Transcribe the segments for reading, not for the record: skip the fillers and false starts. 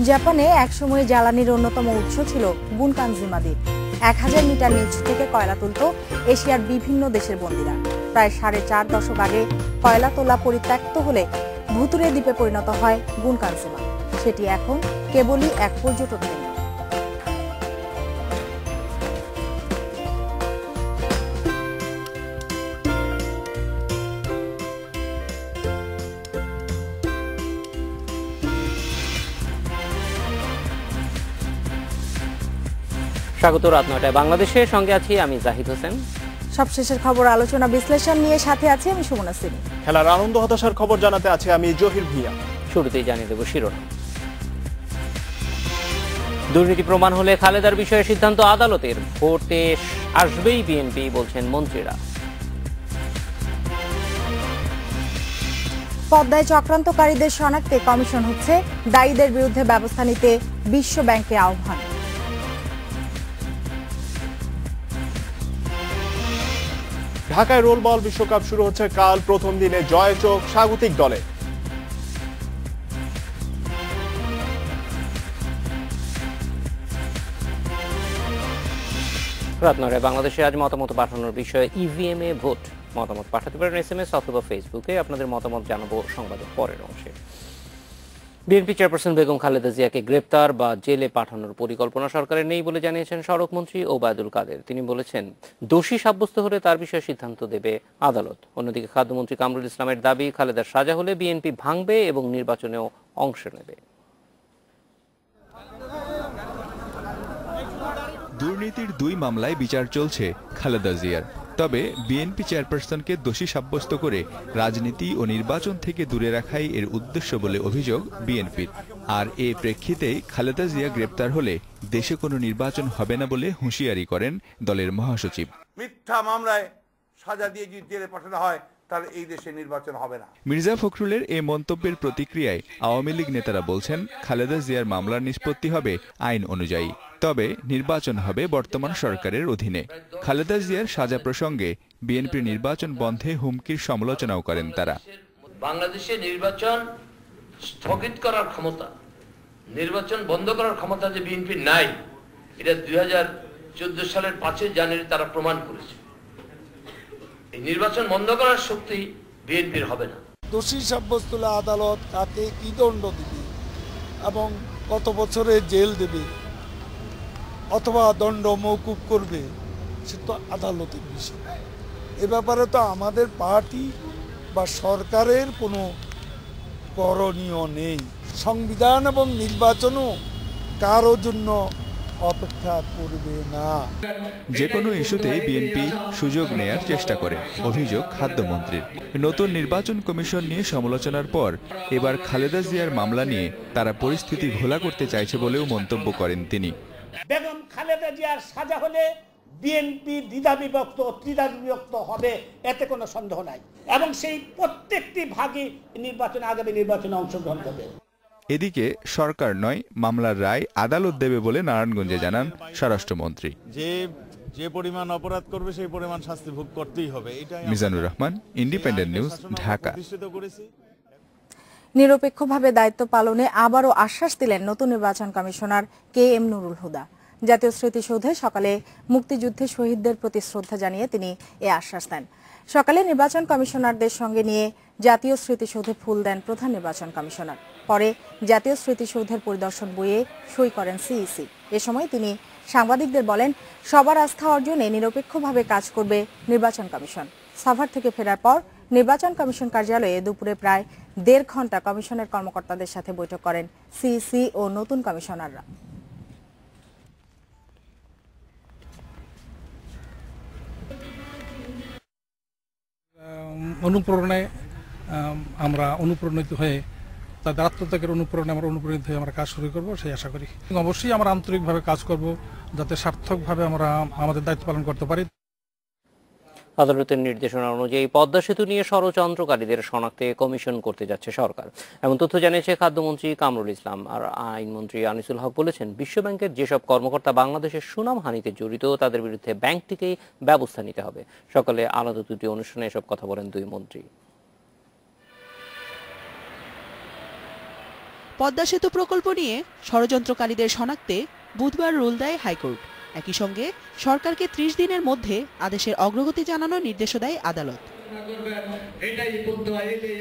জাপানে একসময় জ্বালানির অন্যতম উৎস ছিল বুনকানজিমা দ্বীপ। 1000 মিটার নিচ থেকে কয়লা তুলত এশিয়ার বিভিন্ন দেশের বন্দীরা। প্রায় 4.5 দশক আগে কয়লা তোলা পরিত্যক্ত হলে ভুতুরে দ্বীপে পরিণত হয় বুনকানজিমা। সেটি এখন কেবলই এক পর্যটন কেন্দ্র। স্বাগত রাত 9টায় বাংলাদেশের সঙ্গে আছি আমি জাহিদ হোসেন। সবশেষের খবর আলোচনা বিশ্লেষণ নিয়ে সাথে আছি আমি সুমনা সিং। খেলার আনন্দ হতাশার খবর জানাতে আছে আমি জহির ভুঁইয়া। শুরুতেই জানিয়ে দেব শিরোনাম। দুর্নীতি প্রমাণ হলে খালেদার বিষয়ে সিদ্ধান্ত আদালতের, ভোটে আসবেই বিএনপি বলছেন মন্ত্রীরা। পদ্মায় চক্রান্তকারীদের শনাক্তে কমিশন হচ্ছে, দায়ীদের বিরুদ্ধে ব্যবস্থা নিতে বিশ্ব ব্যাংকে আহ্বান। ঢাকায় রোল বল বিশ্বকাপ শুরু হচ্ছে কাল, প্রথম দিনে জয় চোখ স্বাগতিক দলে। রাত 9টায় বাংলাদেশে আজ মতামত পাঠানোর বিষয়ে ইভিএম এ ভোট। মতামত পাঠাতে পারেন SMS অথবা ফেসবুকে। আপনাদের মতামত জানাবো সংবাদের পরের অংশে। বিএনপি চেয়ারপারসন বেগম খালেদা জিয়াকে গ্রেপ্তার বা জেলে পাঠানোর পরিকল্পনা সরকারের নেই বলে জানিয়েছেন সড়কমন্ত্রী ওবায়দুল কাদের। তিনি বলেছেন, দোষী সাব্যস্ত হলে তার বিষয়ে সিদ্ধান্ত দেবে আদালত। অন্যদিকে খাদ্যমন্ত্রী কামরুল ইসলামের দাবি, খালেদার সাজা হলে বিএনপি ভাঙবে এবং নির্বাচনেও অংশ নেবে। দুর্নীতির 2 মামলায় বিচার চলছে খালেদা জিয়ার। তবে বিএনপি চেয়ারপারসনকে দোষী সাব্যস্ত করে রাজনীতি ও নির্বাচন থেকে দূরে রাখাই এর উদ্দেশ্য বলে অভিযোগ বিএনপির। আর এই প্রেক্ষিতেই খালেদা জিয়া গ্রেপ্তার হলে দেশে কোনো নির্বাচন হবে না বলে হুঁশিয়ারি করেন দলের মহাসচিব। মিথ্যা মামলায় সাজা দিয়ে যদি জেলে পাঠানো হয় তাহলে এই দেশে নির্বাচন হবে না। মির্জা ফখরুলের এই মন্তব্যের প্রতিক্রিয়ায় আওয়ামী লীগ নেতারা বলছেন, খালেদা জিয়ার মামলার নিষ্পত্তি হবে আইন অনুযায়ী, তবে নির্বাচন হবে বর্তমান সরকারের অধীনে। খালেদা জিয়ার সাজা প্রসঙ্গে বিএনপির নির্বাচন বন্ধে হুমকির সমালোচনাও করেন তারা। বাংলাদেশে নির্বাচন স্থগিত করার ক্ষমতা, নির্বাচন বন্ধ করার ক্ষমতা যে বিএনপির নাই, এটা 2014 সালের 5 জানুয়ারি তারা প্রমাণ করেছে। এই নির্বাচন বন্ধ করার শক্তি বিএনপির হবে না। দোষী সাব্যস্ত হলে আদালত কাকে কি দণ্ড দেবে এবং কত বছরের জেল দেবে অথবা দণ্ড মওকুফ করবে, সে তো আদালতের বিষয়। এ ব্যাপারে তো আমাদের পার্টি বা সরকারের কোনো করণীয় নেই। সংবিধান এবং নির্বাচনও কারোর জন্য অপেক্ষা করবে না। যে কোনো ইস্যুতে বিএনপি সুযোগ নেয়ার চেষ্টা করে, অভিযোগ খাদ্যমন্ত্রীর। নতুন নির্বাচন কমিশন নিয়ে সমালোচনার পর এবার খালেদা জিয়ার মামলা নিয়ে তারা পরিস্থিতি ঘোলা করতে চাইছে বলেও মন্তব্য করেন তিনি। বেগম খালেদা জিয়ার সাজা হলে বিএনপি দ্বিধাবিভক্ত হবে, এতে কোনো সন্দেহ নাই, এবং সেই প্রত্যেকটি ভাগে নির্বাচনে আগামী নির্বাচনে অংশগ্রহণ করবে। এদিকে সরকার নয়, মামলার রায় আদালত দেবে বলে নারায়ণগঞ্জে জানান স্বরাষ্ট্রমন্ত্রী। যে পরিমাণ অপরাধ করবে সেই পরিমাণ শাস্তি ভোগ করতেই হবে। Mizanur Rahman, independent News, Dhaka. নিরপেক্ষভাবে দায়িত্ব পালনে আবারও আশ্বাস দিলেন নতুন নির্বাচন কমিশনার KM নুরুল হুদা। জাতীয় স্মৃতিসৌধে সকালে মুক্তিযুদ্ধে শহীদদের প্রতি শ্রদ্ধা জানিয়ে তিনি এ আশ্বাস দেন। সকালে নির্বাচন কমিশনারদের সঙ্গে নিয়ে জাতীয় স্মৃতিসৌধে ফুল দেন প্রধান নির্বাচন কমিশনার। পরে জাতীয় স্মৃতিসৌধের পরিদর্শন বইয়ে সই করেন CEC। এ সময় তিনি সাংবাদিকদের বলেন, সবার আস্থা অর্জনে নিরপেক্ষভাবে কাজ করবে নির্বাচন কমিশন। সাভার থেকে ফেরার পর নির্বাচন কমিশন কার্যালয়ে দুপুরে প্রায় 1.5 ঘণ্টা কমিশনের কর্মকর্তাদের সাথে বৈঠক করেন CEC ও নতুন কমিশনাররা। অনুপ্রেরণায় আমরা অনুপ্রাণিত হয়ে, তাদের আত্মত্যাগের অনুপ্রেরণায় আমরা অনুপ্রাণিত হয়ে আমরা কাজ শুরু করবো, সেই আশা করি। অবশ্যই আমরা আন্তরিকভাবে কাজ করব যাতে সার্থকভাবে আমরা আমাদের দায়িত্ব পালন করতে পারি। আদালতের নির্দেশনা অনুযায়ী পদ্মা সেতু নিয়ে ষড়যন্ত্রকারীদের শনাক্তে কমিশন করতে যাচ্ছে সরকার, এমন তথ্য জানিয়েছে খাদ্যমন্ত্রী কামরুল ইসলাম। আর আইনমন্ত্রী আনিসুল হক বলেছেন, বিশ্বব্যাংকের যেসব কর্মকর্তা বাংলাদেশের সুনাম হানিতে জড়িত তাদের বিরুদ্ধে ব্যাংকটিকেই ব্যবস্থা নিতে হবে। সকালে আলাদা দুটি অনুষ্ঠানে এসব কথা বলেন দুই মন্ত্রী। পদ্মা সেতু প্রকল্প নিয়ে ষড়যন্ত্রকারীদের শনাক্তে বুধবার রুল দেয় হাইকোর্ট। একই সঙ্গে সরকারকে ৩০ দিনের মধ্যে আদেশের অগ্রগতি জানানোর নির্দেশও দেয় আদালত।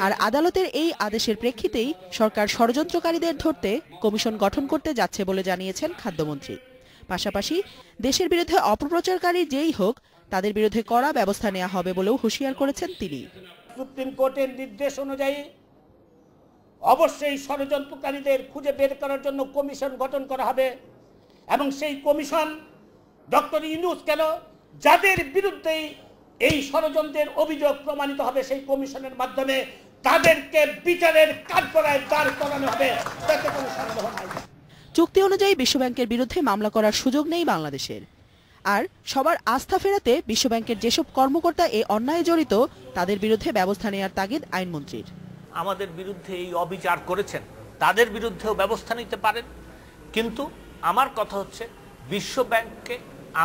আর আদালতের এই আদেশের প্রেক্ষিতেই সরকার ষড়যন্ত্রকারীদের ধরতে কমিশন গঠন করতে যাচ্ছে বলে জানিয়েছেন খাদ্যমন্ত্রী। পাশাপাশি দেশের বিরুদ্ধে অপপ্রচারকারী যেই হোক তাদের বিরুদ্ধে কড়া ব্যবস্থা নেওয়া হবে বলেও হুঁশিয়ার করেছেন তিনি। সুপ্রিম কোর্টের নির্দেশ অনুযায়ী অবশ্যই ষড়যন্ত্রকারীদের খুঁজে বের করার জন্য কমিশন গঠন করা হবে এবং সেই কমিশন ডক্টর ইউনূস কেন যাদের বিরুদ্ধে এই ষড়যন্ত্রের অভিযোগ প্রমাণিত হবে সেই কমিশনের মাধ্যমে তাদেরকে বিচারের কাঠগড়ায় দাঁড় করানো হবে, তাতে কোনো সন্দেহ নাই। চুক্তি অনুযায়ী বিশ্বব্যাংকের বিরুদ্ধে মামলা করার সুযোগ নেই বাংলাদেশের। আর সবার আস্থা ফেরাতে বিশ্বব্যাংকের যেসব কর্মকর্তা এই অন্যায়ে জড়িত তাদের বিরুদ্ধে ব্যবস্থা নেওয়ার তাগিদ আইনমন্ত্রীর। আমাদের বিরুদ্ধে এই অবিচার করেছেন তাদের বিরুদ্ধেও ব্যবস্থা নিতে পারেন, কিন্তু আমার কথা হচ্ছে বিশ্বব্যাংককে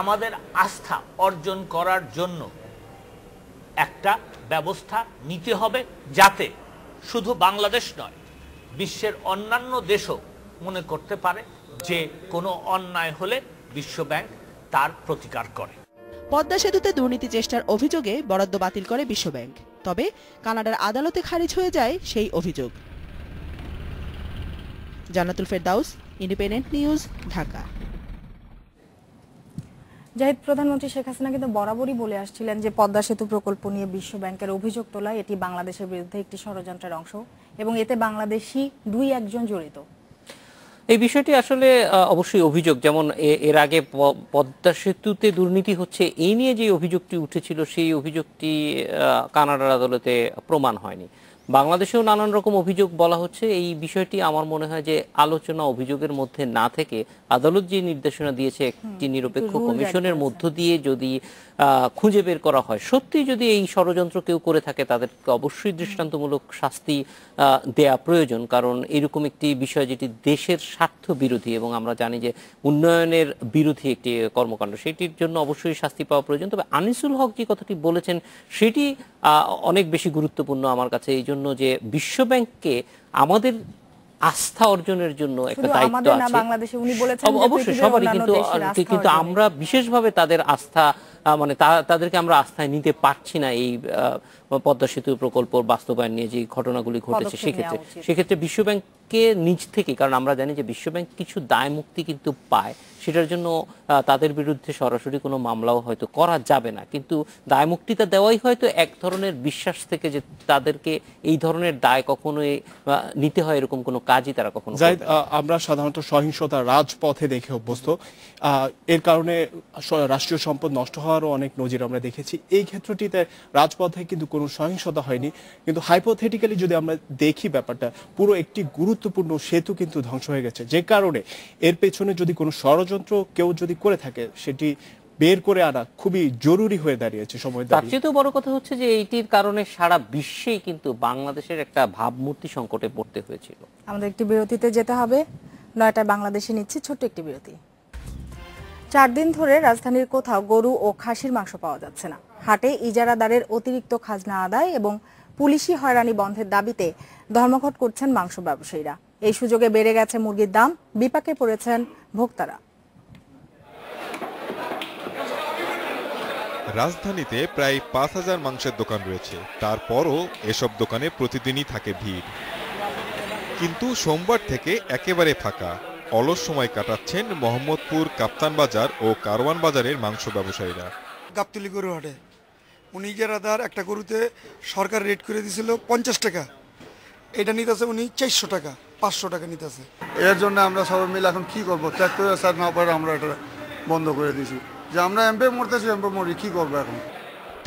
আমাদের আস্থা অর্জন করার জন্য একটা ব্যবস্থা নিতে হবে, যাতে শুধু বাংলাদেশ নয় বিশ্বের অন্যান্য দেশও মনে করতে পারে যে কোনো অন্যায় হলে বিশ্বব্যাংক তার প্রতিকার করে। পদ্মা সেতুতে দুর্নীতি চেষ্টার অভিযোগে বরাদ্দ বাতিল করে বিশ্বব্যাংক, তবে কানাডার আদালতে খারিজ হয়ে যায় সেই অভিযোগ। জান্নাতুল ফেরদাউস, ইন্ডিপেন্ডেন্ট নিউজ, ঢাকা। জাহিদ, প্রধানমন্ত্রী শেখ হাসিনা কিন্তু বরাবরই বলে আসছিলেন যে পদ্মা সেতু প্রকল্প নিয়ে বিশ্ব ব্যাংকের অভিযোগ তোলা এটি বাংলাদেশের বিরুদ্ধে একটি ষড়যন্ত্রের অংশ এবং এতে বাংলাদেশি 2-1 জড়িত। এই বিষয়টি আসলে অবশ্যই অভিযোগ, যেমন এর আগে পদ্মা সেতুতে দুর্নীতি হচ্ছে এই নিয়ে যে অভিযোগটি উঠেছিল সেই অভিযোগটি কানাডার আদালতে প্রমাণ হয়নি। বাংলাদেশেও নানান রকম অভিযোগ বলা হচ্ছে। এই বিষয়টি আমার মনে হয় যে আলোচনা অভিযোগের মধ্যে না থেকে আদালত যে নির্দেশনা দিয়েছে একটি নিরপেক্ষ কমিশনের মধ্য দিয়ে যদি খুঁজে বের করা হয়, সত্যি যদি এই ষড়যন্ত্র কেউ করে থাকে তাদেরকে অবশ্যই দৃষ্টান্তমূলক শাস্তি দেয়া প্রয়োজন, কারণ এরকম একটি বিষয় যেটি দেশের স্বার্থ বিরোধী এবং আমরা জানি যে উন্নয়নের বিরোধী একটি কর্মকাণ্ড, সেটির জন্য অবশ্যই শাস্তি পাওয়া প্রয়োজন। তবে আনিসুল হক যে কথাটি বলেছেন সেটি অনেক বেশি গুরুত্বপূর্ণ আমার কাছে, এই জন্য যে বিশ্বব্যাংককে আমাদের আস্থা অর্জনের জন্য একটা দায়িত্ব আছে অবশ্যই সবারই, কিন্তু আমরা বিশেষভাবে তাদের আস্থা মানে তাদেরকে আমরা আস্থায় নিতে পারছি না। এই পদ্মা সেতু প্রকল্প বাস্তবায়ন নিয়ে যে ঘটনাগুলি ঘটেছে সেক্ষেত্রে বিশ্বব্যাংককে নিজ থেকে, কারণ আমরা জানি যে বিশ্বব্যাংক কিছু দায় মুক্তি কিন্তু পায়, সেটার জন্য তাদের বিরুদ্ধে সরাসরি কোনো মামলাও হয়তো করা যাবে না, কিন্তু দায় মুক্তিটা দেওয়াই হয়তো এক ধরনের বিশ্বাস থেকে যে তাদেরকে এই ধরনের দায় কখনোই নিতে হয় এরকম কোনো কাজই তারা কখনো। আমরা সাধারণত সহিংসতা রাজপথে দেখে অভ্যস্ত, এর কারণে রাষ্ট্রীয় সম্পদ নষ্ট হওয়ারও অনেক নজির আমরা দেখেছি। এই ক্ষেত্রটিতে রাজপথে কিন্তু কোনো সহিংসতা হয়নি, কিন্তু হাইপোথেটিক্যালি যদি আমরা দেখি ব্যাপারটা, পুরো একটি গুরুত্বপূর্ণ সেতু কিন্তু ধ্বংস হয়ে গেছে, যে কারণে এর পেছনে যদি কোনো ষড়যন্ত্র কেউ যদি করে থাকে সেটি বের করে আনা খুবই জরুরি হয়ে দাঁড়িয়েছে সময়। তার চেয়ে বড় কথা হচ্ছে যে এইটির কারণে সারা বিশ্বেই কিন্তু বাংলাদেশের একটা ভাবমূর্তি সংকটে পড়তে হয়েছিল। আমাদের একটি বিরতিতে যেতে হবে, 9টায় বাংলাদেশে নিচ্ছি ছোট্ট একটি বিরতি। 4 দিন ধরে রাজধানীর কোথাও গরু ও খাসির মাংস পাওয়া যাচ্ছে না। হাটে ইজারাদারের অতিরিক্ত খাজনা আদায় এবং পুলিশি হয়রানি বন্ধের দাবিতে ধর্মঘট করছেন মাংস ব্যবসায়ীরা। এই সুযোগে বেড়ে গেছে মুরগির দাম, বিপাকে পড়েছেন ভোক্তারা। রাজধানীতে প্রায় 5000 মাংসের দোকান রয়েছে, তারপরও এসব দোকানে প্রতিদিনই থাকে ভিড়, কিন্তু সোমবার থেকে একেবারে ফাঁকা। অলস সময় কাটাচ্ছেন মোহাম্মদপুর, কাপ্তান বাজার ও কারওয়ান বাজারের মাংস ব্যবসায়ীরা। গাবতলী গরু হাটে উনি ইজারাদার একটা গরুতে সরকার রেট করে দিয়েছিল 50 টাকা, এটা নিতেছে উনি 400 টাকা, 500 টাকা নিতেছে। এর জন্য আমরা সবাই মিলে এখন কি করবো, ত্যাগ স্যার না পারে আমরা এটা বন্ধ করে দিয়েছি, যে আমরা এমপি মরতেছি, এমপি মরি, কি করবো এখন।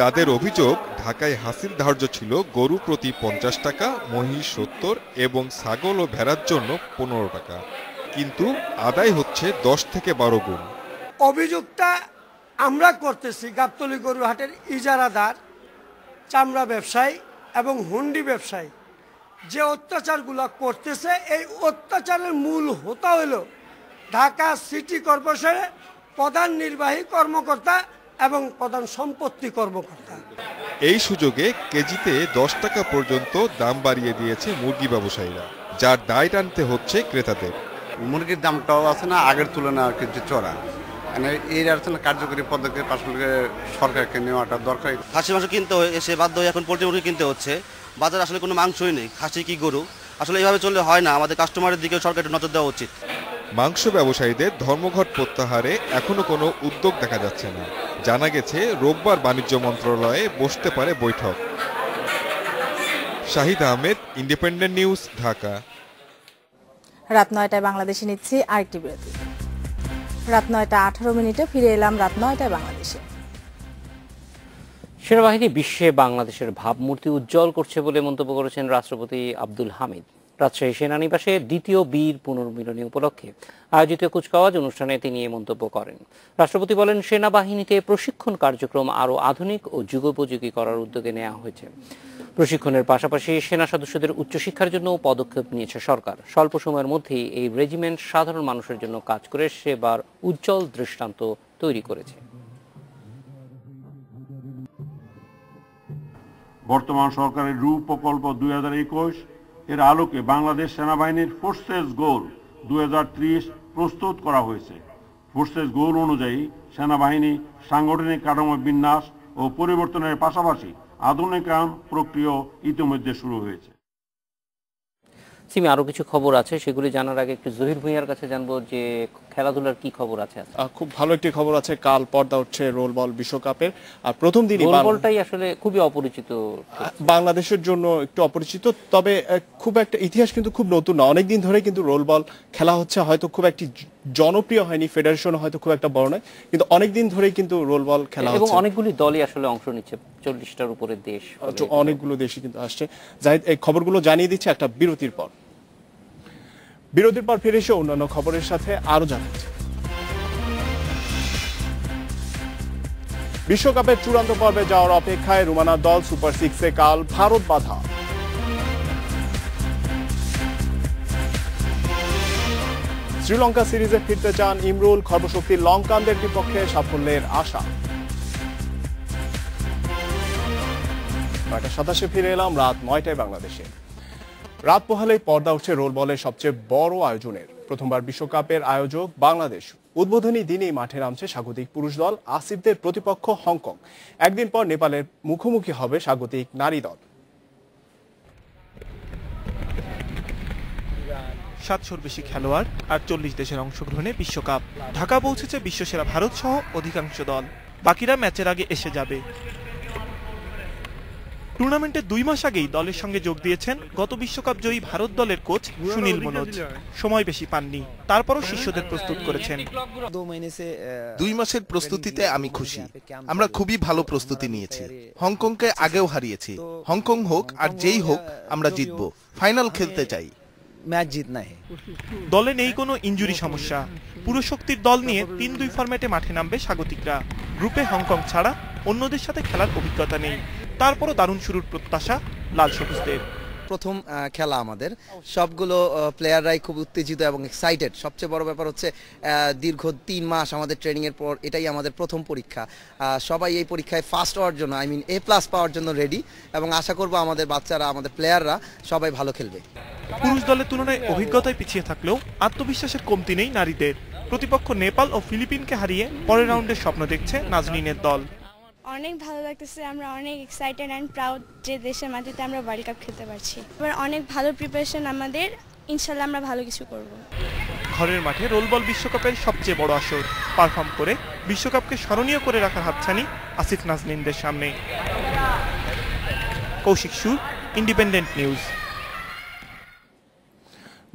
তাদের অভিযোগ, ঢাকায় হাসিল ধার্য ছিল গরু প্রতি 50 টাকা, মহিষ 70 এবং ছাগল ও ভেড়ার জন্য 15 টাকা, কিন্তু আদায় হচ্ছে 10 থেকে 12 গুণ। অভিযোগটা আমরা করতেছি গাবতলী গরু হাটের ইজারাদার, চামড়া ব্যবসায়ী এবং হুন্ডি ব্যবসায়ী যে অত্যাচারগুলো করতেছে, এই অত্যাচারের মূল হোতা হইল ঢাকা সিটি কর্পোরেশনের প্রধান নির্বাহী কর্মকর্তা এবং প্রধান সম্পত্তি কর্মকর্তা। এই সুযোগে কেজিতে 10 টাকা পর্যন্ত দাম বাড়িয়ে দিয়েছে মুরগি ব্যবসায়ীরা। যার দায় টানতে হচ্ছে ক্রেতাদের। মুরগির দামটাও আছে না আগের তুলনায় কিছু চড়া, মানে এই কার্যকরী পদক্ষেপ আসলে সরকারকে নেওয়াটা দরকার। খাসি মাংস কিনতে এসে বাধ্য হয়ে এখন পোল্ট্রি মুরগি কিনতে হচ্ছে। বাজারে আসলে কোনো মাংসই নেই, খাসি কি গরু, আসলে এইভাবে চললে হয় না। আমাদের কাস্টমারের দিকে সরকার একটু নজর দেওয়া উচিত। মাংস ব্যবসায়ীদের ধর্মঘট প্রত্যাহারে এখনো কোনো উদ্যোগ দেখা যাচ্ছে না। জানা গেছে রোববার বাণিজ্য মন্ত্রণালয়ে বসতে পারে বৈঠক। Shahid Ahmed, independent News, Dhaka. রাত 9টায় বাংলাদেশে নিচ্ছি আরেকটি বিরতি। রাত 9:18 ফিরে এলাম রাত 9টায় বাংলাদেশে। সেনাবাহিনী বিশ্বে বাংলাদেশের ভাবমূর্তি উজ্জ্বল করছে বলে মন্তব্য করেছেন রাষ্ট্রপতি আব্দুল হামিদ। রাজশাহী সেনানিবাসে দ্বিতীয় বীর পুনর্মিলনী উপলক্ষে আয়োজিত কুচকাওয়াজ অনুষ্ঠানে তিনি এই মন্তব্য করেন। রাষ্ট্রপতি বলেন, সেনাবাহিনীতে প্রশিক্ষণ কার্যক্রম আরও আধুনিক ও যুগোপযোগী করার উদ্যোগে নেওয়া হয়েছে। প্রশিক্ষণের পাশাপাশি সেনা সদস্যদের উচ্চশিক্ষার জন্য পদক্ষেপ নিয়েছে সরকার। স্বল্প সময়ের মধ্যেই এই রেজিমেন্ট সাধারণ মানুষের জন্য কাজ করে সেবার উজ্জ্বল দৃষ্টান্ত তৈরি করেছে। বর্তমান সরকারের রূপ প্রকল্প 2021 এর আলোকে বাংলাদেশ সেনাবাহিনীর ফোর্সেস গোল 2030 প্রস্তুত করা হয়েছে। ফোর্সেস গোল অনুযায়ী সেনাবাহিনী সাংগঠনিক কাঠামো বিন্যাস ও পরিবর্তনের পাশাপাশি আধুনিকায়ন প্রক্রিয়া ইতিমধ্যে শুরু হয়েছে। সিমি, আরো কিছু খবর আছে, সেগুলি জানার আগে একটু জহির ভুঁইয়ার কাছে জানবো যে খেলাধুলার কি খবর আছে। খুব ভালো একটি খবর আছে, কাল পর্দা উঠছে রোল বল বিশ্বকাপের। আর প্রথম দিনই রোল বলটাই আসলে খুবই অপরিচিত বাংলাদেশের জন্য, একটু অপরিচিত, তবে খুব একটা ইতিহাস কিন্তু খুব নতুন না। অনেকদিন ধরে কিন্তু রোল বল খেলা হচ্ছে, হয়তো খুব একটি জনপ্রিয় হয়নি, ফেডারেশন হয়তো খুব একটা বড় নয়, কিন্তু অনেকদিন ধরেই কিন্তু রোল বল খেলা হচ্ছে এবং অনেকগুলি দলই আসলে অংশ নিচ্ছে, 40টার উপরে দেশ, অনেকগুলো দেশই কিন্তু আসছে। জাহিদ, এই খবরগুলো জানিয়ে দিচ্ছে একটা বিরতির পর। বিরতির পর ফিরে এসে অন্যান্য খবরের সাথে আরো জানাচ্ছি। বিশ্বকাপের চূড়ান্ত পর্বে যাওয়ার অপেক্ষায় রুমানার দল। সুপার 6-এ কাল ভারত বাধা। শ্রীলঙ্কা সিরিজে ফিরতে চান ইমরুল। খর্বশক্তি লঙ্কানদের বিপক্ষে সাফল্যের আশা। 9:27 ফিরে এলাম রাত 9টায় বাংলাদেশে। রাত পোহালেই পর্দা উঠছে রোল বলের সবচেয়ে বড় আয়োজনের। প্রথমবার বিশ্বকাপের আয়োজক বাংলাদেশ। উদ্বোধনী দিনেই মাঠে নামছে স্বাগতিক পুরুষ দল। আসিফদের প্রতিপক্ষ হংকং। একদিন পর নেপালের মুখোমুখি হবে স্বাগতিক নারী দল। 700-র বেশি খেলোয়াড় আর 40 দেশের অংশগ্রহণে বিশ্বকাপ। ঢাকা পৌঁছেছে বিশ্বসেরা ভারত সহ অধিকাংশ দল। বাকিরা ম্যাচের আগে এসে যাবে। টুর্নামেন্টের 2 মাস আগেই দলের সঙ্গে যোগ দিয়েছেন গত বিশ্বকাপ জয়ী ভারত দলের কোচ সুনীল মনোজ। সময় বেশি পাননি, তারপরও শিষ্যদের প্রস্তুত করেছেন। 2 মাসের প্রস্তুতিতে আমি খুশি। আমরা খুবই ভালো প্রস্তুতি নিয়েছি। হংকংকে আগেও হারিয়েছি। হংকং হোক আর যেই হোক, আমরা জিতব। ফাইনাল খেলতে চাই। ম্যাচ জিতনা है। দলে নেই কোনো ইনজুরি সমস্যা। পুরো শক্তির দল নিয়ে 3-2 ফরম্যাটে মাঠে নামবে স্বাগতিকরা। গ্রুপে হংকং ছাড়া অন্যদের সাথে খেলার অভিজ্ঞতা নেই, তারপরও দারুণ শুরুর প্রত্যাশা লাল সবুজদের। প্রথম খেলা আমাদের, সবগুলো প্লেয়াররাই খুব উত্তেজিত এবং এক্সাইটেড। সবচেয়ে বড় ব্যাপার হচ্ছে দীর্ঘ 3 মাস আমাদের ট্রেনিংয়ের পর এটাই আমাদের প্রথম পরীক্ষা। সবাই এই পরীক্ষায় ফার্স্ট হওয়ার জন্য, A+ পাওয়ার জন্য রেডি, এবং আশা করব আমাদের বাচ্চারা, আমাদের প্লেয়াররা সবাই ভালো খেলবে। পুরুষ দলের তুলনায় অভিজ্ঞতায় পিছিয়ে থাকলেও আত্মবিশ্বাসের কমতি নেই নারীদের। প্রতিপক্ষ নেপাল ও ফিলিপিনকে হারিয়ে পরের রাউন্ডের স্বপ্ন দেখছে নাজনীনের দল। অনেক ভালো লাগতেছে, আমরা অনেক এক্সাইটেড অ্যান্ড প্রাউড যে দেশের মাটিতে আমরা ওয়ার্ল্ড কাপ খেলতে পারছি। এবার অনেক ভালো প্রিপারেশন আমাদের, ইনশাল্লাহ আমরা ভালো কিছু করব। ঘরের মাঠে রোল বল বিশ্বকাপের সবচেয়ে বড় আসর। পারফর্ম করে বিশ্বকাপকে স্মরণীয় করে রাখার হাতছানি আসিফ নাজনীনদের সামনে। কৌশিক সুর, ইন্ডিপেন্ডেন্ট নিউজ।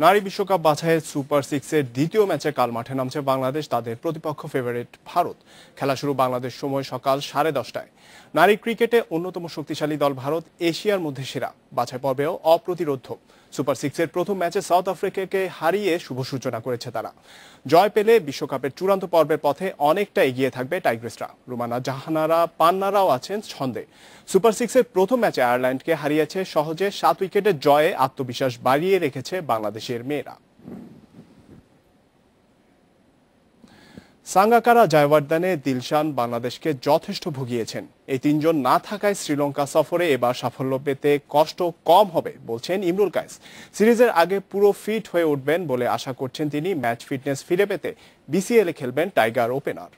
নারী বিশ্বকাপ বাছাইয়ের সুপার 6-এর দ্বিতীয় ম্যাচে কাল মাঠে নামছে বাংলাদেশ। তাদের প্রতিপক্ষ ফেভারিট ভারত। খেলা শুরু বাংলাদেশ সময় সকাল 10:30টায়। নারী ক্রিকেটে অন্যতম শক্তিশালী দল ভারত, এশিয়ার মধ্যে সেরা। বাছাই পর্বেও অপ্রতিরোধ্য। সুপার 6-এর প্রথম ম্যাচে সাউথ আফ্রিকাকে হারিয়ে শুভ সূচনা করেছে তারা। জয় পেলে বিশ্বকাপের চূড়ান্ত পর্বের পথে অনেকটা এগিয়ে থাকবে টাইগ্রেসরা। রুমানা জাহানারা পান্নারাও আছেন ছন্দে। সুপার 6-এর প্রথম ম্যাচে আয়ারল্যান্ডকে হারিয়েছে সহজে। 7 উইকেটের জয়ে আত্মবিশ্বাস বাড়িয়ে রেখেছে বাংলাদেশের মেয়েরা। সাঙ্গাকারা, জয়বর্ধনে, দিলশান বাংলাদেশকে যথেষ্ট ভুগিয়েছেন। এই তিনজন না থাকায় শ্রীলঙ্কা সফরে এবার সাফল্য পেতে কষ্ট কম হবে বলছেন ইমরুল কায়েস। সিরিজের আগে পুরো ফিট হয়ে উঠবেন বলে আশা করছেন তিনি। ম্যাচ ফিটনেস ফিরে পেতে বিসিএল এ খেলবেন টাইগার ওপেনার।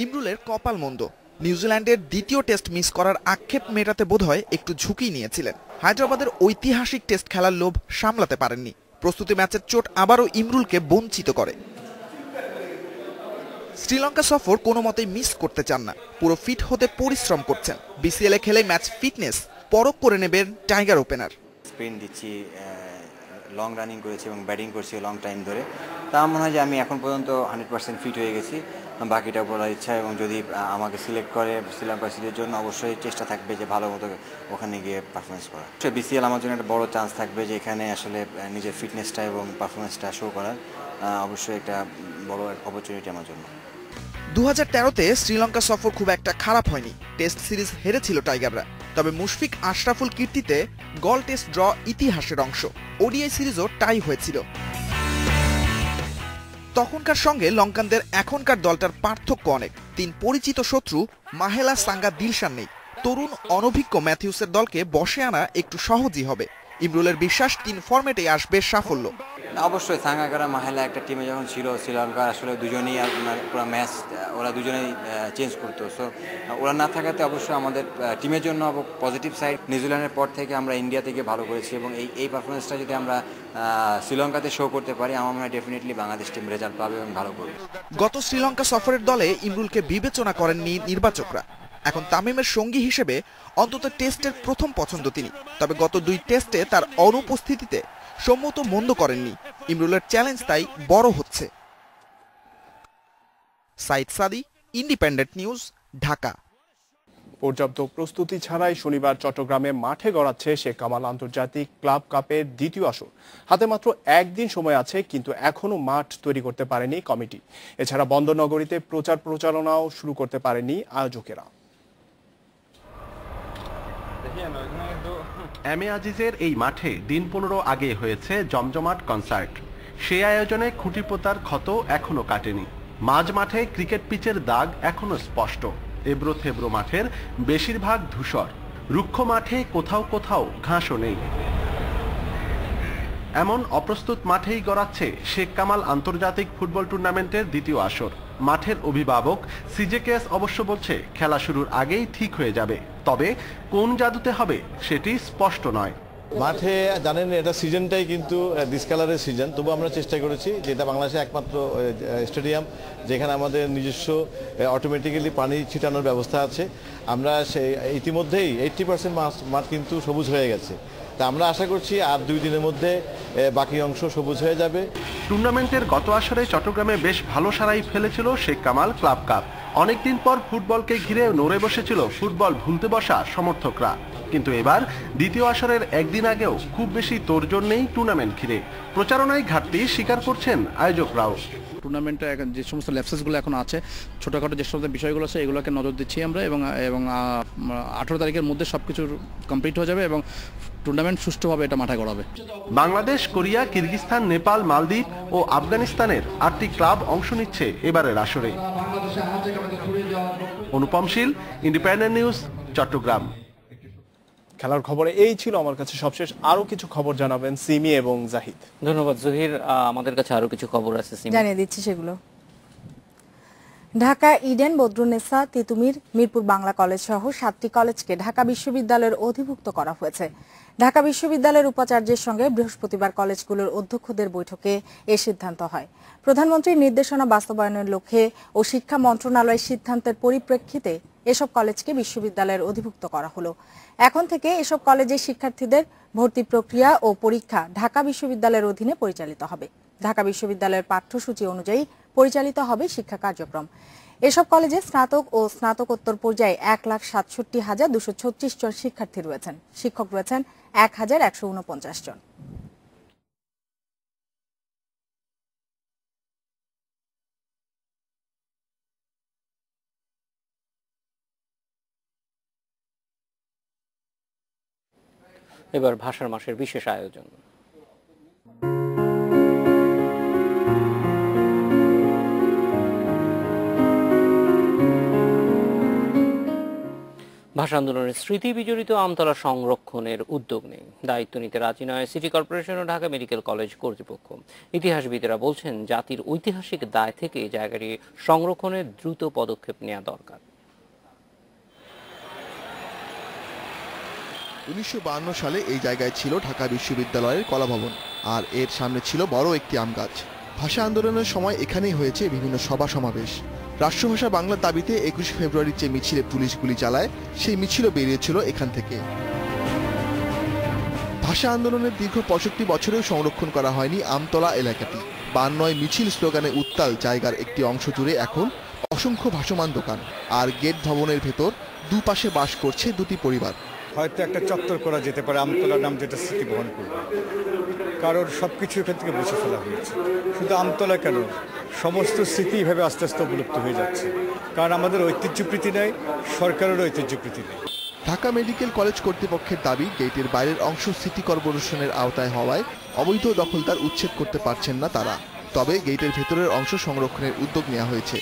ইমরুলের কপাল মন্দ। নিউজিল্যান্ডের দ্বিতীয় টেস্ট মিস করার আক্ষেপ মেটাতে বোধহয় একটু ঝুঁকি নিয়েছিলেন। হায়দ্রাবাদের ঐতিহাসিক টেস্ট খেলার লোভ সামলাতে পারেননি। প্রস্তুতি ম্যাচের চোট আবারও ইমরুলকে বঞ্চিত করে। শ্রীলঙ্কা সফর কোনো মতেই মিস করতে চান না। পুরো ফিট হতে পরিশ্রম করছেন। বিসিএল এ খেলে ম্যাচ ফিটনেস পরখ করে নেবেন টাইগার ওপেনার। স্পিন দিচ্ছি, লং রানিং করেছি এবং ব্যাটিং করছি লং টাইম ধরে। তা মনে হয় যে আমি এখন পর্যন্ত 100% ফিট হয়ে গেছি। বাকিটা বলার ইচ্ছা, এবং যদি আমাকে সিলেক্ট করে শ্রীলঙ্কা সিরিজের জন্য অবশ্যই চেষ্টা থাকবে যে ভালো মতো ওখানে গিয়ে পারফরমেন্স করা। বিসিএল আমার জন্য একটা বড় চান্স থাকবে যে এখানে আসলে নিজের ফিটনেসটা এবং পারফরমেন্সটা শো করার অবশ্যই একটা বড় অপরচুনিটি আমার জন্য। 2013-তে শ্রীলঙ্কা সফর খুব একটা খারাপ হয়নি। টেস্ট সিরিজ হেরেছিল টাইগাররা। তবে মুশফিক আশরাফুল কীর্তিতে গল টেস্ট ড্র ইতিহাসের অংশ। ওডিআই সিরিজও টাই হয়েছিল। তখনকার সঙ্গে লঙ্কানদের এখনকার দলটার পার্থক্য অনেক। 3 পরিচিত শত্রু মাহেলা, সাঙ্গা, দিলশান নেই। তরুণ অনভিজ্ঞ ম্যাথিউসের দলকে বসে আনা একটু সহজই হবে। ইমরুলের বিশ্বাস 3 ফরম্যাটে আসবে সাফল্য। অবশ্যই সাঙ্গাকারা, মাহেলা একটা টিমে যখন ছিল শ্রীলঙ্কা, আসলে দুজনেই পুরো ম্যাচ ওরা দুজনেই চেঞ্জ করতো। সো ওরা না থাকাতে অবশ্যই আমাদের টিমের জন্য পজিটিভ সাইড। নিউজিল্যান্ডের পর থেকে আমরা ইন্ডিয়া থেকে ভালো করেছি, এবং এই পারফরমেন্সটা যদি আমরা শ্রীলঙ্কাতে শো করতে পারি, আমার মনে হয় ডেফিনেটলি বাংলাদেশ টিম রেজাল্ট পাবে এবং ভালো করবে। গত শ্রীলঙ্কা সফরের দলে ইমরুলকে বিবেচনা করেননি নির্বাচকরা। এখন তামিমের সঙ্গী হিসেবে অন্তত টেস্টের প্রথম পছন্দ তিনি। তবে গত 2 টেস্টে তার অনুপস্থিতিতে সম্মত মন্দ করেননি। ইমরুলের চ্যালেঞ্জ তাই বড় হচ্ছে। সাইদ সাদি, ইন্ডিপেন্ডেন্ট নিউজ, ঢাকা। পর্যাপ্ত প্রস্তুতি ছাড়াই শনিবার চট্টগ্রামে মাঠে গড়াচ্ছে শেখ কামাল আন্তর্জাতিক ক্লাব কাপের দ্বিতীয় আসর। হাতে মাত্র একদিন সময় আছে, কিন্তু এখনো মাঠ তৈরি করতে পারেনি কমিটি। এছাড়া বন্দরনগরীতে প্রচারণাও শুরু করতে পারেনি আয়োজকেরা। এম এ আজিজের এই মাঠে দিন 15 আগে হয়েছে জমজমাট কনসার্ট। সেই আয়োজনে খুঁটি পোতার ক্ষত এখনো কাটেনি। মাঝ মাঠে ক্রিকেট পিচের দাগ এখনো স্পষ্ট। এবড়ো থেবড়ো মাঠের বেশিরভাগ ধূসর। রুক্ষ মাঠে কোথাও কোথাও ঘাসও নেই। এমন অপ্রস্তুত মাঠেই গড়াচ্ছে শেখ কামাল আন্তর্জাতিক ফুটবল টুর্নামেন্টের দ্বিতীয় আসর। মাঠের অভিভাবক সিজেকেএস অবশ্য বলছে খেলা শুরুর আগেই ঠিক হয়ে যাবে, তবে কোন জাদুতে হবে সেটি স্পষ্ট নয়। মাঠে জানেন এটা সিজনটাই কিন্তু ডিসকালারের সিজন, তবু আমরা চেষ্টা করেছি, যেটা বাংলাদেশে একমাত্র স্টেডিয়াম যেখানে আমাদের নিজস্ব অটোমেটিক্যালি পানি ছিটানোর ব্যবস্থা আছে। আমরা সেই ইতিমধ্যেই 80% মাঠ কিন্তু সবুজ হয়ে গেছে। তা আমরা আশা করছি আর 2 দিনের মধ্যে বাকি অংশ সবুজ হয়ে যাবে। টুর্নামেন্টের গত আসরে চট্টগ্রামে বেশ ভালো সাড়াই ফেলেছিল শেখ কামাল ক্লাব কাপ। অনেকদিন পর ফুটবলকে ঘিরে নড়ে বসেছিল ফুটবল ভুলতে বসা সমর্থকরা। কিন্তু এবার দ্বিতীয় আসরের একদিন আগেও খুব বেশি তোড়জোড় নেই টুর্নামেন্ট ঘিরে। প্রচারণায় ঘাটতি স্বীকার করছেন আয়োজকরাও। টুর্নামেন্টে যে সমস্ত ল্যাপসেসগুলো এখন আছে, ছোটোখাটো যে সমস্ত বিষয়গুলো আছে, এগুলোকে নজর দিচ্ছি আমরা, এবং 18 তারিখের মধ্যে সবকিছু কমপ্লিট হয়ে যাবে এবং টুর্নামেন্ট সুষ্ঠুভাবে এটা মাঠে গড়াবে। বাংলাদেশ, কোরিয়া, কিরগিজস্তান, নেপাল, মালদ্বীপ ও আফগানিস্তানের 8টি ক্লাব অংশ নিচ্ছে এবারের আসরে। অনুপম শীল, ইন্ডিপেন্ডেন্ট নিউজ, চট্টগ্রাম। খেলার খবরে এই ছিল আমার কাছে সবশেষ। আরো কিছু খবর জানাবেন সিমি এবং জাহিদ। ধন্যবাদ জহির। আমাদের কাছে আরো কিছু খবর আছে, জানিয়ে দিচ্ছি সেগুলো। ঢাকা ইডেন, বদরুন্নেসা, তিতুমির, মিরপুর বাংলা কলেজ সহ 7টি কলেজকে ঢাকা বিশ্ববিদ্যালয়ের অধিভুক্ত করা হয়েছে। ঢাকা বিশ্ববিদ্যালয়ের উপাচার্যের সঙ্গে বৃহস্পতিবার কলেজগুলোর অধ্যক্ষদের বৈঠকে এ সিদ্ধান্ত হয়। প্রধানমন্ত্রীর নির্দেশনা বাস্তবায়নের লক্ষ্যে ও শিক্ষা মন্ত্রণালয়ের সিদ্ধান্তের পরিপ্রেক্ষিতে এসব কলেজকে বিশ্ববিদ্যালয়ের অধিভুক্ত করা হলো। এখন থেকে এসব কলেজের শিক্ষার্থীদের ভর্তি প্রক্রিয়া ও পরীক্ষা ঢাকা বিশ্ববিদ্যালয়ের অধীনে পরিচালিত হবে। ঢাকা বিশ্ববিদ্যালয়ের পাঠ্যসূচি অনুযায়ী পরিচালিত হবে শিক্ষা কার্যক্রম। এসব কলেজে স্নাতক ও স্নাতকোত্তর পর্যায়ে 1,67,236 জন শিক্ষার্থী রয়েছেন। শিক্ষক রয়েছেন 1,149 জন। এবার ভাষার মাসের বিশেষ আয়োজন। ভাষা আন্দোলনের স্মৃতি বিজড়িত আমতলা সংরক্ষণের উদ্যোগ নেই, দায়িত্ব নিতে রাজি নয় সিটি কর্পোরেশন ও ঢাকা মেডিকেল কলেজ কর্তৃপক্ষ। ইতিহাসবিদেরা বলছেন জাতির ঐতিহাসিক দায় থেকে জায়গাটি সংরক্ষণে দ্রুত পদক্ষেপ নেওয়া দরকার। 1952 সালে এই জায়গায় ছিল ঢাকা বিশ্ববিদ্যালয়ের কলাভবন, আর এর সামনে ছিল বড় একটি আম গাছ। ভাষা আন্দোলনের সময় এখানেই হয়েছে বিভিন্ন সভা সমাবেশ। রাষ্ট্রভাষা বাংলার দাবিতে 21 ফেব্রুয়ারির যে মিছিলে পুলিশ গুলি চালায়, সেই মিছিলও বেরিয়েছিল এখান থেকে। ভাষা আন্দোলনের দীর্ঘ 65 বছরেও সংরক্ষণ করা হয়নি আমতলা এলাকাটি। 52 মিছিল স্লোগানে উত্তাল জায়গার একটি অংশ জুড়ে এখন অসংখ্য ভাসমান দোকান, আর গেট ভবনের ভেতর দুপাশে বাস করছে দুটি পরিবার। হয়তো একটা চত্বর করা যেতে পারে আমতলার নাম, যেটা স্মৃতি বহন করবে, কারণ সবকিছু এখান থেকে মুছে ফেলা হয়েছে। শুধু আমতলা কেন, সমস্ত স্মৃতি এভাবে আস্তে আস্তে অবলুপ্ত হয়ে যাচ্ছে, কারণ আমাদের ঐতিহ্যপ্রীতি নেই, সরকারেরও ঐতিহ্যপ্রীতি নেই। ঢাকা মেডিকেল কলেজ কর্তৃপক্ষের দাবি, গেটের বাইরের অংশ সিটি কর্পোরেশনের আওতায় হওয়ায় অবৈধ দখলদার উচ্ছেদ করতে পারছেন না তারা। তবে গেটের ভেতরের অংশ সংরক্ষণের উদ্যোগ নেওয়া হয়েছে।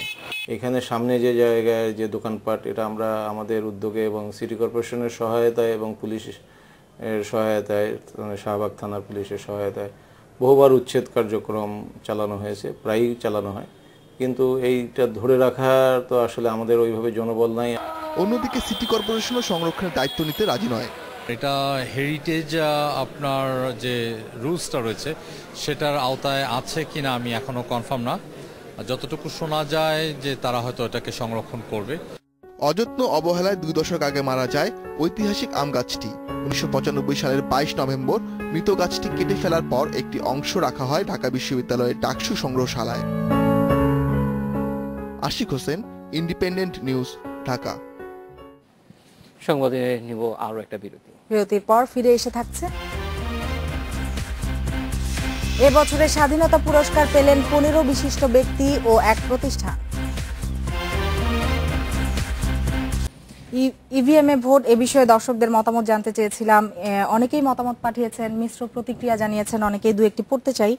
এখানে সামনে যে জায়গায় যে দোকানপাট, এটা আমরা আমাদের উদ্যোগে এবং সিটি কর্পোরেশনের সহায়তায় এবং পুলিশের সহায়তায়, শাহবাগ থানার পুলিশের সহায়তায় বহুবার উচ্ছেদ কার্যক্রম চালানো হয়েছে, প্রায়ই চালানো হয়, কিন্তু এইটা ধরে রাখার তো আসলে আমাদের ওইভাবে জনবল নাই। অন্যদিকে সিটি কর্পোরেশনও সংরক্ষণের দায়িত্ব নিতে রাজি নয়। এটা হেরিটেজ আপনার যে রুলসটা রয়েছে সেটার আওতায় আছে কিনা আমি এখনো কনফার্ম না। যতটুকু শোনা যায় যে তারা হয়তো এটাকে সংরক্ষণ করবে। অযত্ন অবহেলায় 2 দশক আগে মারা যায় ঐতিহাসিক আম গাছটি। 1995 সালের 22 নভেম্বর মৃত গাছটি কেটে ফেলার পর একটি অংশ রাখা হয় ঢাকা বিশ্ববিদ্যালয়ের ডাকসু সংগ্রহশালায়। Ashiq Hossain, Independent News, Dhaka. সংবাদে নিব আরো একটা বিরতি। বিরতির পর ফিরে এসে থাকছে। এবছরের স্বাধীনতা পুরস্কার পেলেন 15 বিশিষ্ট ব্যক্তি ও এক প্রতিষ্ঠান। ইভিএমে ভোট, এ বিষয়ে দর্শকদের মতামত জানতে চেয়েছিলাম। অনেকেই মতামত পাঠিয়েছেন, মিশ্র প্রতিক্রিয়া জানিয়েছেন, অনেকেই দু একটি পড়তে চাই।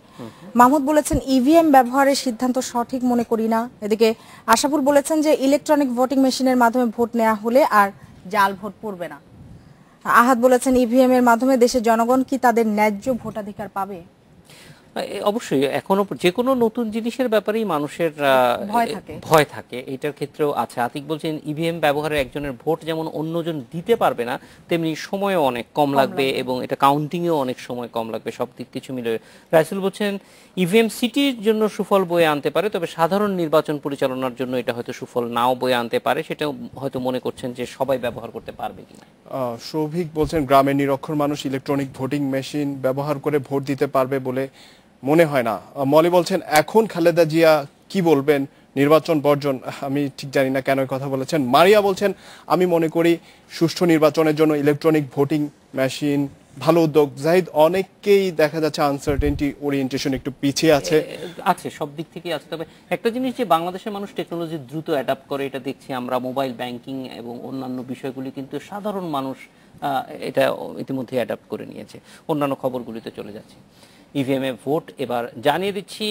মাহমুদ বলেছেন ইভিএম ব্যবহারের সিদ্ধান্ত সঠিক মনে করি না। এদিকে আশাপুর বলেছেন যে ইলেকট্রনিক ভোটিং মেশিনের মাধ্যমে ভোট নেওয়া হলে আর জাল ভোট পড়বে না। আহাদ বলেছেন ইভিএম এর মাধ্যমে দেশের জনগণ কি তাদের ন্যায্য ভোটাধিকার পাবে? অবশ্যই এখনো যে কোনো নতুন জিনিসের ব্যাপারেই মানুষের ভয় থাকে, এটার ক্ষেত্রেও আছে। আতিক বলছেন ইভিএম ব্যবহারে একজনের ভোট যেমন অন্যজন দিতে পারবে না, তেমনি সময়ও অনেক কম লাগবে এবং এটা কাউন্টিংয়েও অনেক সময় কম লাগবে, সব দিক কিছু মিলে। রাইসুল বলছেন ইভিএম সিটির জন্য সুফল বয়ে আনতে পারে, তবে সাধারণ নির্বাচন পরিচালনার জন্য এটা হয়তো সুফল নাও বয়ে আনতে পারে, সেটাও হয়তো মনে করছেন যে সবাই ব্যবহার করতে পারবে কিনা। সৌভিক বলছেন গ্রামের নিরক্ষর মানুষ ইলেকট্রনিক ভোটিং মেশিন ব্যবহার করে ভোট দিতে পারবে বলে মনে হয় না। মলি বলছেন এখন খালেদা জিয়া কি বলবেন, নির্বাচন বর্জন। আমি ঠিক জানি না কেন কথা বলেছেন। মারিয়া বলছেন আমি মনে করি সুষ্ঠু নির্বাচনের জন্য ইলেকট্রনিক ভোটিং মেশিন ভালো উদ্যোগ। জাহিদ, অনেকেই দেখা যাচ্ছে আনসার্টেনটি ওরিয়েন্টেশন একটু পিছিয়ে আছে, সব দিক থেকেই আছে। তবে একটা জিনিস যে বাংলাদেশের মানুষ টেকনোলজি দ্রুত অ্যাডাপ্ট করে, এটা দেখছি আমরা। মোবাইল ব্যাংকিং এবং অন্যান্য বিষয়গুলি কিন্তু সাধারণ মানুষ এটা ইতিমধ্যে অ্যাডাপ্ট করে নিয়েছে, অন্যান্য খবরগুলিতে চলে যাচ্ছে। ইভিএম এ ভোট এবার জানিয়ে দিচ্ছি।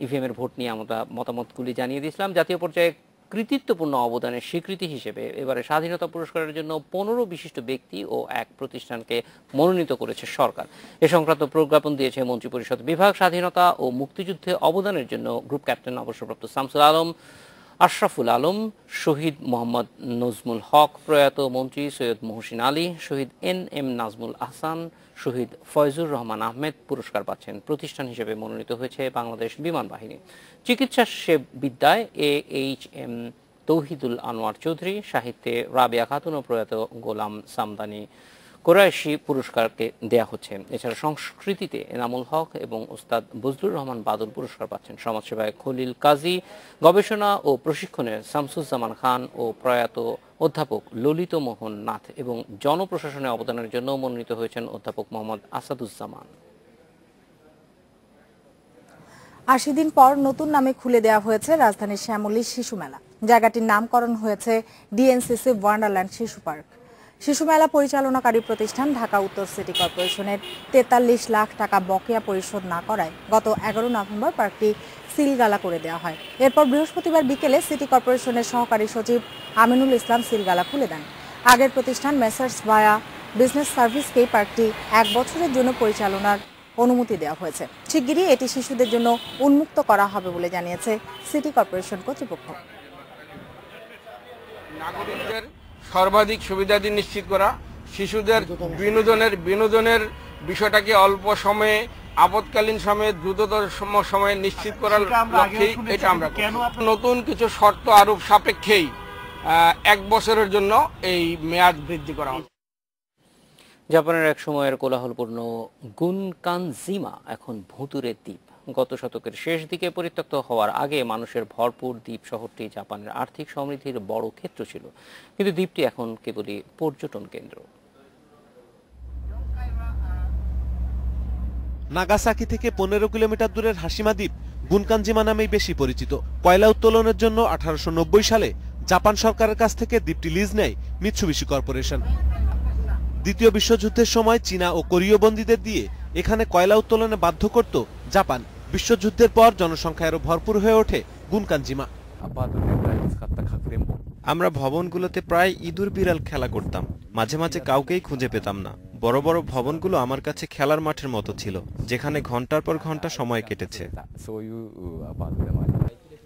ইভিএম এর ভোট নিয়ে আমরা মতামতগুলি জানিয়ে দিয়েছিলাম। জাতীয় পর্যায়ে কৃতিত্বপূর্ণ অবদানের স্বীকৃতি হিসেবে এবারে স্বাধীনতা পুরস্কারের জন্য 15 বিশিষ্ট ব্যক্তি ও এক প্রতিষ্ঠানকে মনোনীত করেছে সরকার। এ সংক্রান্ত প্রজ্ঞাপন দিয়েছে মন্ত্রিপরিষদ বিভাগ। স্বাধীনতা ও মুক্তিযুদ্ধে অবদানের জন্য গ্রুপ ক্যাপ্টেন অবসরপ্রাপ্ত শামসুল আলম, আশরাফুল আলম, শহীদ মোহাম্মদ নজমুল হক, প্রয়াত মন্ত্রী সৈয়দ মহসিন আলী, শহীদ NM নাজমুল আহসান, শহীদ ফয়জুর রহমান আহমেদ পুরস্কার পাচ্ছেন। প্রতিষ্ঠান হিসেবে মনোনীত হয়েছে বাংলাদেশ বিমান বাহিনী। চিকিৎসা বিদ্যায় AHM তৌহিদুল আনোয়ার চৌধুরী, সাহিত্যে রাবিয়া খাতুন ও প্রয়াত গোলাম সামদানি কোরাইশি পুরস্কারকে দেয়া হচ্ছে। এছাড়া সংস্কৃতিতে এনামুল হক এবং ওস্তাদ বজলুর রহমান বাদল পুরস্কার পাচ্ছেন। সমাজসেবায় খলিল কাজী, গবেষণা ও প্রশিক্ষণে শামসুজ্জামান খান ও প্রয়াত অধ্যাপক ললিত মোহন নাথ এবং জনপ্রশাসনে অবদানের জন্য মনোনীত হয়েছেন অধ্যাপক মোহাম্মদ আসাদুজ্জামান। 80 দিন পর নতুন নামে খুলে দেওয়া হয়েছে রাজধানীর শ্যামলী শিশু মেলা। জায়গাটির নামকরণ হয়েছে DNCC ওয়ান্ডারল্যান্ড শিশু পার্ক। শিশু মেলা পরিচালনাকারী প্রতিষ্ঠান ঢাকা উত্তর সিটি কর্পোরেশনের ৪৩ লাখ টাকা বকেয়া পরিশোধ না করায় গত ১১ নভেম্বর পার্কটি সিলগালা করে দেওয়া হয়। এরপর বৃহস্পতিবার বিকেলে সিটি কর্পোরেশনের সহকারী সচিব আমিনুল ইসলাম সিলগালা খুলে দেন। আগের প্রতিষ্ঠান মেসার্স ভায়া বিজনেস সার্ভিসকে পার্কটি ১ বছরের জন্য পরিচালনার অনুমতি দেওয়া হয়েছে। শিগগিরই এটি শিশুদের জন্য উন্মুক্ত করা হবে বলে জানিয়েছে সিটি কর্পোরেশন কর্তৃপক্ষ। নাগরিকদের সর্বাধিক সুবিধাদি নিশ্চিত করা, শিশুদের বিনোদনের বিষয়টাকে অল্প সময়ে আপৎকালীন সময়ে দ্রুততর সময়ে নিশ্চিত করার লক্ষ্যেই এটা আমরা নতুন কিছু শর্ত আরোপ সাপেক্ষেই 1 বছরের জন্য এই মেয়াদ বৃদ্ধি করা হবে। জাপানের এক সময়ের কোলাহলপূর্ণ গুনকানজিমা এখন ভুতুরে দ্বীপ। গত শতকের শেষ দিকে পরিত্যক্ত হওয়ার আগে মানুষের ভরপুর দ্বীপ শহরটি জাপানের আর্থিক সমৃদ্ধির বড় ক্ষেত্র ছিল, কিন্তু দ্বীপটি এখন কেবলই পর্যটন কেন্দ্র। নাগাসাকি থেকে 15 কিলোমিটার দূরের হাসিমা দ্বীপ গুনকানজিমা নামেই বেশি পরিচিত। কয়লা উত্তোলনের জন্য 1890 সালে জাপান সরকারের কাছ থেকে দ্বীপটি লিজ নেয় মিৎসুবিশি কর্পোরেশন। দ্বিতীয় বিশ্বযুদ্ধের সময় চীনা ও কোরীয় বন্দীদের দিয়ে এখানে কয়লা উত্তোলনে বাধ্য করত জাপান। বিশ্বযুদ্ধের পর জনসংখ্যা আরো ভরপুর হয়ে ওঠে গুনকানজিমা। আমরা ভবনগুলোতে প্রায় ইঁদুর বিড়াল খেলা করতাম, মাঝে মাঝে কাউকেই খুঁজে পেতাম না। বড় বড় ভবনগুলো আমার কাছে খেলার মাঠের মতো ছিল, যেখানে ঘন্টার পর ঘন্টা সময় কেটেছে।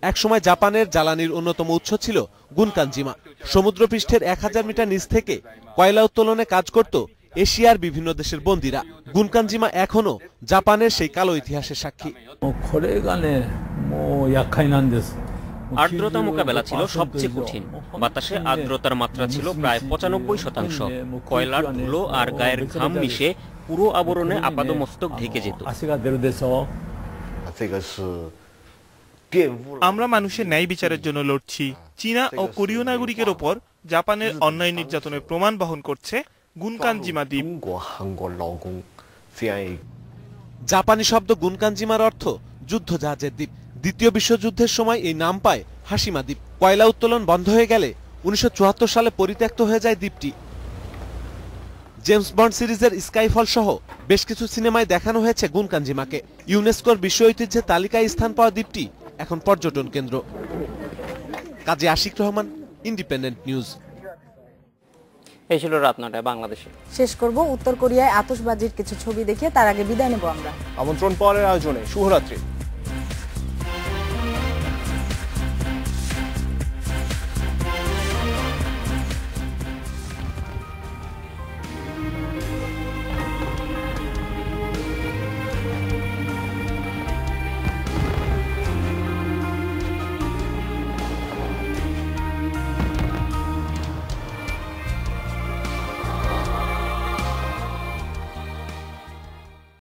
একসময় জাপানের জ্বালানির অন্যতম উৎস ছিল গুনকানজিমা। সমুদ্রপৃষ্ঠের 1000 মিটার নিচ থেকে কয়লা উত্তোলনে কাজ করত এশিয়ার বিভিন্ন দেশের বন্দীরা। গুনকানজিমা এখনো জাপানের সেই কালো ইতিহাসের সাক্ষী। আর্দ্রতা মোকাবেলা ছিল সবচেয়ে কঠিন। বাতাসে আর্দ্রতার মাত্রা ছিল প্রায় 95%। কয়লার ধুলো আর গায়ের ঘাম মিশে পুরো আবরণে আপাদমস্তক ঢেকে যেত। আমরা মানুষের ন্যায় বিচারের জন্য লড়ছি। চীনা ও কোরীয় নাগরিকের ওপর জাপানের অন্যায় নির্যাতনের প্রমাণ বহন করছে গুনকানজিমা দ্বীপ। জাপানি শব্দ গুনকানজিমার অর্থ যুদ্ধ জাহাজের দ্বীপ। দ্বিতীয় বিশ্বযুদ্ধের সময় এই নাম পায় হাসিমা দ্বীপ। কয়লা উত্তোলন বন্ধ হয়ে গেলে 1974 সালে পরিত্যক্ত হয়ে যায় দ্বীপটি। জেমস বন্ড সিরিজের স্কাইফল সহ বেশ কিছু সিনেমায় দেখানো হয়েছে গুনকানজিমাকে। ইউনেস্কোর বিশ্ব ঐতিহ্যের তালিকায় স্থান পাওয়া দ্বীপটি এখন পর্যটন কেন্দ্র। কাজী আশিক রহমান, ইন্ডিপেন্ডেন্ট নিউজ। এই ছিল রাত 9টায় বাংলাদেশে। শেষ করব উত্তর কোরিয়ায় আতশবাজির কিছু ছবি দেখে, তার আগে বিদায় নেব আমরা। আমন্ত্রণ পরের আয়োজনে। শুভরাত্রি।